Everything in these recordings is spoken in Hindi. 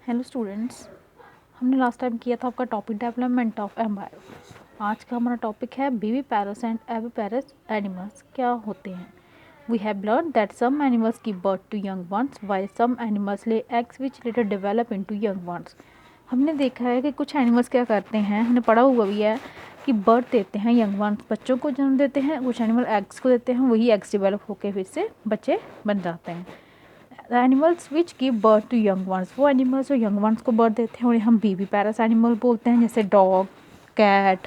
हेलो स्टूडेंट्स, हमने लास्ट टाइम किया था आपका टॉपिक डेवलपमेंट ऑफ एम्बायो। आज का हमारा टॉपिक है viviparous and oviparous animals क्या होते हैं। We have learn that some animals give birth to young ones while some animals lay eggs which later develop into young ones. हमने देखा है कि कुछ एनिमल्स क्या करते हैं, हमने पढ़ा हुआ भी है कि बर्थ देते हैं, यंग वंस बच्चों को जन्म देते हैं, कुछ एनिमल एग्स को देते हैं, वही एग्स डेवलप होकर फिर से बच्चे बन जाते हैं। Animals which give birth to young ones, वो एनिमल्स जो यंग वंस को बर्थ देते हैं उन्हें हम बेबी पैरस एनिमल बोलते हैं, जैसे डॉग, कैट,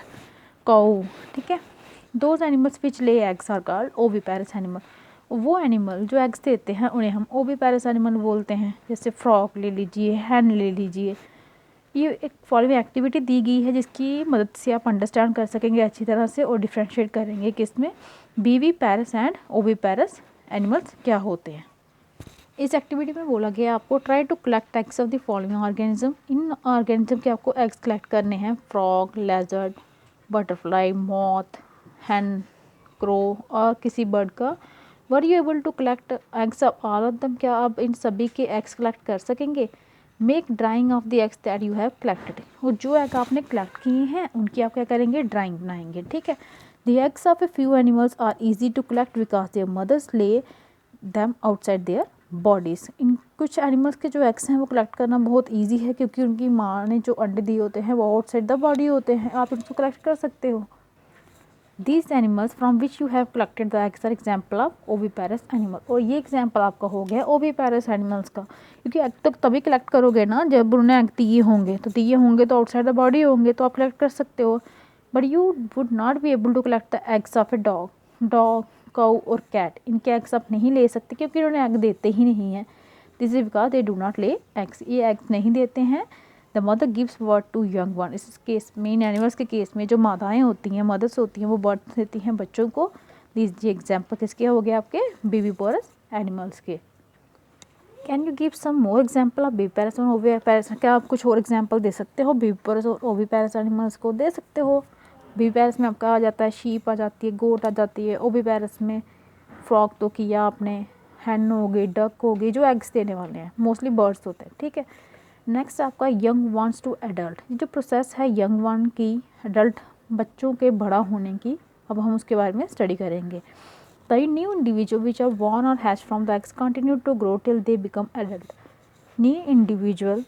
काऊ। ठीक है। Those animals which lay eggs are called ओवी पैरस एनिमल। वो एनिमल जो एग्स देते हैं उन्हें हम ओवी पैरस एनिमल बोलते हैं, जैसे फ्रॉग ले लीजिए, हैन ले लीजिए। ये एक फॉलोइंग एक्टिविटी दी गई है जिसकी मदद से आप अंडरस्टैंड कर सकेंगे अच्छी तरह से और डिफ्रेंशिएट करेंगे कि इसमें बेबी पैरस एंड ओवी पैरस एनिमल्स क्या होते हैं। इस एक्टिविटी में बोला गया आपको try to collect eggs of the following organism. इन ऑर्गेनिज्म के आपको एग्स कलेक्ट करने हैं, frog, lizard, butterfly, moth, hen, crow और किसी बर्ड का। Were you able to collect eggs of all of them, क्या आप इन सभी के एग्स कलेक्ट कर सकेंगे। Make drying of the eggs that you have collected, वो जो एग आपने कलेक्ट किए हैं उनकी आप क्या करेंगे, ड्राइंग बनाएंगे। ठीक है। The eggs of a few animals are easy to collect because their mothers lay them outside their bodies. इन कुछ एनिमल्स के जो एग्स हैं वो कलेक्ट करना बहुत इजी है क्योंकि उनकी माँ ने जो अंडे दिए होते हैं वो आउटसाइड द बॉडी होते हैं, आप उनको कलेक्ट कर सकते हो। These animals from which you have collected the eggs are example of oviparous animal. और ये एग्जाम्पल आपका हो गया ओवीपैरस एनिमल्स का, क्योंकि एग तो तभी कलेक्ट करोगे ना जब उन्हें एग दिए होंगे, तो दिए होंगे तो आउटसाइड द बॉडी होंगे तो आप कलेक्ट कर सकते हो। But you would not be able to collect the eggs of a dog, cow और कैट। इनके एग्स आप नहीं ले सकते क्योंकि उन्होंने एग देते ही नहीं हैं। This is because they do not lay eggs, ये एग्स नहीं देते हैं। The mother gives birth to young one. इस केस में, इन एनिमल्स के केस में जो माताएं होती हैं, मदर्स होती हैं, वो बर्थ देती हैं बच्चों को। दिस ये एग्जाम्पल किसके हो गए, आपके बेबी पैरस एनिमल्स के। Can you give some more example of viviparous और ओवी पैरस, क्या आप कुछ और एग्जाम्पल दे सकते हो बेबी पैरस और ओवी पैरस एनिमल्स को, दे सकते हो। बेबी पैरस में आपका आ जाता है शीप आ जाती है, गोट आ जाती है। ओवी पैरस में फ्रॉग तो किया आपने, हैन हो गई, डक हो गई, जो एग्स देने वाले हैं, मोस्टली बर्ड्स होते हैं। ठीक है। नेक्स्ट आपका यंग वंस टू एडल्ट, जो प्रोसेस है यंग वन की, एडल्ट बच्चों के बड़ा होने की, अब हम उसके बारे में स्टडी करेंगे। The new individual which are born or hatch from the eggs continue to grow till they become adult. New individual,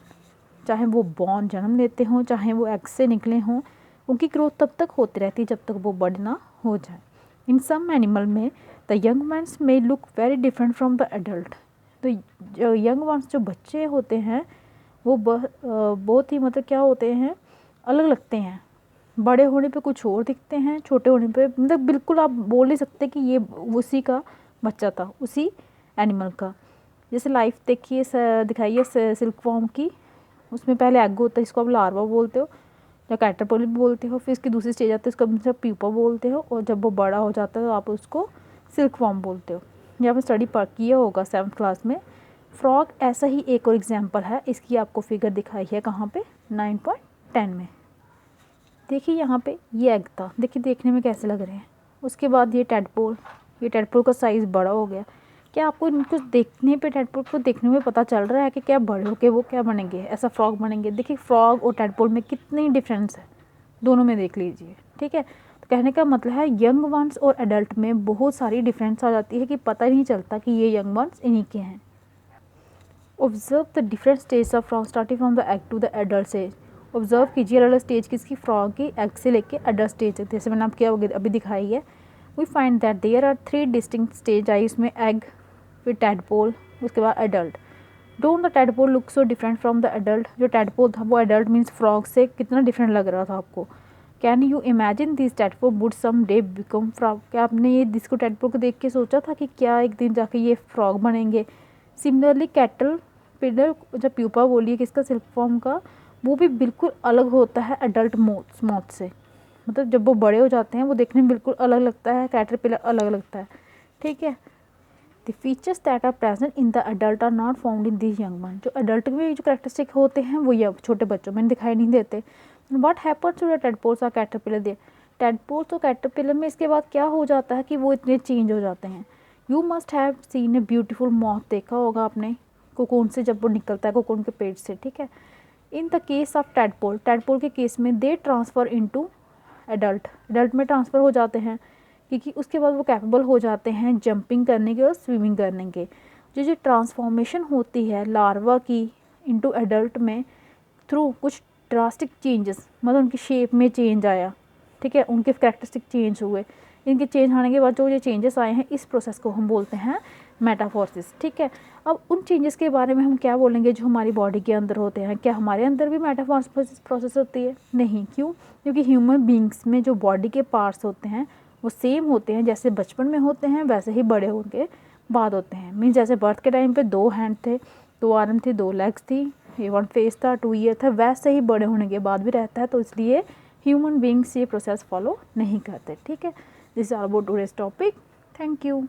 चाहे वो बॉर्न जन्म लेते हों, चाहे वो एग्स से निकले हों, उनकी ग्रोथ तब तक होती रहती है जब तक वो बड़े ना हो जाए। इन सम एनिमल में द यंग वंस में look very different from the adult. तो जो यंग वंस जो बच्चे होते हैं वो बहुत ही मतलब क्या होते हैं, अलग लगते हैं। बड़े होने पे कुछ और दिखते हैं, छोटे होने पे मतलब बिल्कुल आप बोल नहीं सकते कि ये उसी का बच्चा था, उसी एनिमल का। जैसे लाइफ देखिए, दिखाइए सिल्क वॉर्म की, उसमें पहले एग होता है, इसको आप लार्वा बोलते हो या कैटरपिलर भी बोलते हो, फिर इसकी दूसरी स्टेज आती है, इसको आप प्यूपा बोलते हो, और जब वो बड़ा हो जाता है तो आप उसको सिल्क वॉर्म बोलते हो। ये आपने स्टडी किया होगा 7th क्लास में। फ्रॉग ऐसा ही एक और एग्जाम्पल है, इसकी आपको फिगर दिखाई है कहाँ पे, 9.10 में। देखिए यहाँ पे ये एग था, देखिए देखने में कैसे लग रहे हैं। उसके बाद ये टेडपोल का साइज़ बड़ा हो गया। क्या आपको इनको देखने पे, टेडपोल को देखने में पता चल रहा है कि क्या बड़े होके वो क्या बनेंगे, ऐसा फ्रॉग बनेंगे। देखिए फ्रॉग और टेडपोल में कितनी डिफरेंस है, दोनों में देख लीजिए। ठीक है। तो कहने का मतलब है यंग वंस और एडल्ट में बहुत सारी डिफरेंस आ जाती है कि पता ही नहीं चलता कि ये यंग वंस इन्हीं के हैं। Observe the different stage of frog starting from the egg to the adult stage. Observe कीजिए अलग स्टेज किसकी, फ्रॉग की, एग से लेके एडल्ट स्टेज तक। जैसे मैंने आपको क्या अभी दिखाई है। We find that there are 3 distinct stage I, इसमें एग, फिर टैडपोल, उसके बाद adult. Don't the tadpole look so different from the adult. जो टैडपोल था वो एडल्ट मीन्स फ्रॉग से कितना डिफरेंट लग रहा था आपको। Can you imagine this tadpole would some day become frog, क्या आपने ये डिस्को टैडपोल को देख के सोचा था कि क्या एक दिन जाके ये फ्रॉग बनेंगे। सिमिलरली कैटल पिलर, जब प्यूपा बोलिए किसका, सिल्क फॉर्म का, वो भी बिल्कुल अलग होता है एडल्ट मॉथ से। मतलब जब वो बड़े हो जाते हैं वो देखने में बिल्कुल अलग लगता है, कैटरपिलर अलग लगता है। ठीक है। The features that are present in the adult are not found in this young one. जो एडल्ट में जो कैरेक्टरिस्टिक होते हैं वो ये छोटे बच्चों में दिखाई नहीं देते। What happens to the tadpoles और कैटरपिलर दे, टेडपोल्स और कैटरपिलर में इसके बाद क्या हो जाता है कि वो इतने चेंज हो जाते हैं। You must have seen a beautiful moth, देखा होगा आपने कोकून से जब वो निकलता है कोकून के पेट से, ठीक है। In the case of tadpole, tadpole के केस में दे ट्रांसफ़र इनटू एडल्ट, एडल्ट में ट्रांसफ़र हो जाते हैं, क्योंकि उसके बाद वो कैपेबल हो जाते हैं जंपिंग करने के और स्विमिंग करने के। जो ट्रांसफॉर्मेशन होती है लार्वा की इनटू एडल्ट में थ्रू कुछ ड्रास्टिक चेंजेस, मतलब उनकी शेप में चेंज आया, ठीक है, उनके कैरेक्टरिस्टिक चेंज हुए। इनके चेंज आने के बाद जो ये चेंजेस आए हैं, इस प्रोसेस को हम बोलते हैं मेटाफॉर्सिस, ठीक है। अब उन चेंजेस के बारे में हम क्या बोलेंगे जो हमारी बॉडी के अंदर होते हैं। क्या हमारे अंदर भी मेटाफॉर्सिस प्रोसेस होती है? नहीं। क्यों? क्योंकि ह्यूमन बींग्स में जो बॉडी के पार्ट्स होते हैं वो सेम होते हैं, जैसे बचपन में होते हैं वैसे ही बड़े होने के बाद होते हैं। मीन्स जैसे बर्थ के टाइम पे 2 हैंड थे, 2 आर्म थी, 2 लेग्स थी, 1 फेस था, 2 ईयर था, वैसे ही बड़े होने के बाद भी रहता है। तो इसलिए ह्यूमन बींग्स ये प्रोसेस फॉलो नहीं करते, ठीक है। This is all about today's topic. Thank you.